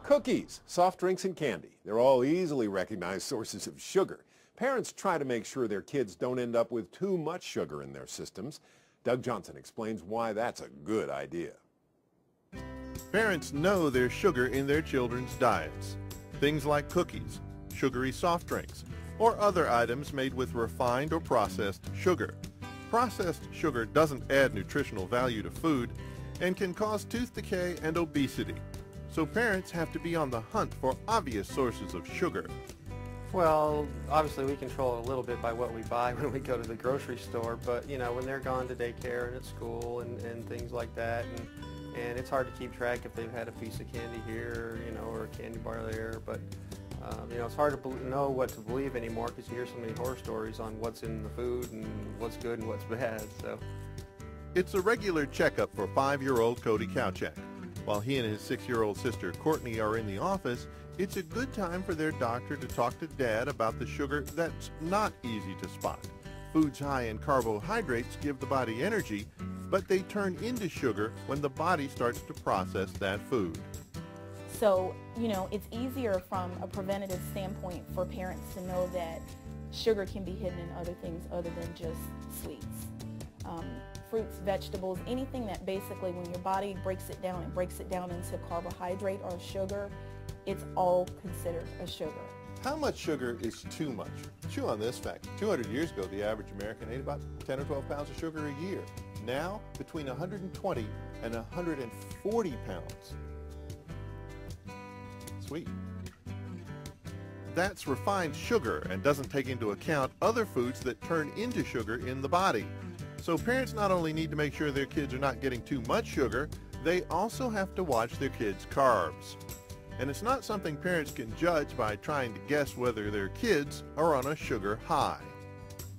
Cookies, soft drinks, and candy. They're all easily recognized sources of sugar. Parents try to make sure their kids don't end up with too much sugar in their systems. Doug Johnson explains why that's a good idea. Parents know there's sugar in their children's diets. Things like cookies, sugary soft drinks, or other items made with refined or processed sugar. Processed sugar doesn't add nutritional value to food and can cause tooth decay and obesity. So parents have to be on the hunt for obvious sources of sugar. Well, obviously we control it a little bit by what we buy when we go to the grocery store, but you know, when they're gone to daycare and at school and things like that, and it's hard to keep track if they've had a piece of candy here, you know, or a candy bar there, but you know, it's hard to know what to believe anymore because you hear so many horror stories on what's in the food and what's good and what's bad, so. It's a regular checkup for 5-year-old Cody Kowchak. While he and his 6-year-old sister Courtney are in the office, it's a good time for their doctor to talk to Dad about the sugar that's not easy to spot. Foods high in carbohydrates give the body energy, but they turn into sugar when the body starts to process that food. So, you know, it's easier from a preventative standpoint for parents to know that sugar can be hidden in other things other than just sweets. Fruits, vegetables, anything that basically when your body breaks it down into carbohydrate or sugar, it's all considered a sugar. How much sugar is too much? Chew on this fact. 200 years ago, the average American ate about 10 or 12 pounds of sugar a year. Now, between 120 and 140 pounds. Sweet. That's refined sugar and doesn't take into account other foods that turn into sugar in the body. So parents not only need to make sure their kids are not getting too much sugar, they also have to watch their kids' carbs. And it's not something parents can judge by trying to guess whether their kids are on a sugar high.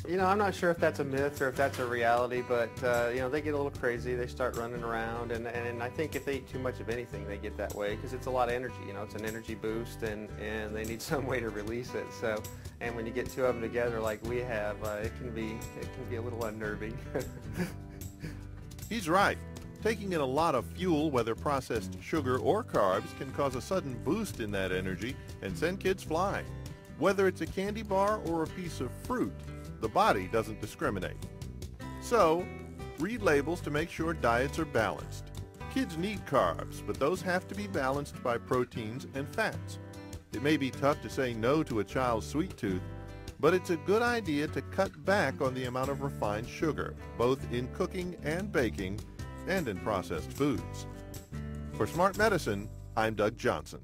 You know, I'm not sure if that's a myth or if that's a reality, but you know, they get a little crazy, they start running around, and I think if they eat too much of anything, they get that way because it's a lot of energy, you know, it's an energy boost, and they need some way to release it. So, and when you get two of them together like we have, it can be a little unnerving. He's right. Taking in a lot of fuel, whether processed sugar or carbs, can cause a sudden boost in that energy and send kids flying. Whether it's a candy bar or a piece of fruit, the body doesn't discriminate. So, read labels to make sure diets are balanced. Kids need carbs, but those have to be balanced by proteins and fats. It may be tough to say no to a child's sweet tooth, but it's a good idea to cut back on the amount of refined sugar, both in cooking and baking, and in processed foods. For Smart Medicine, I'm Doug Johnson.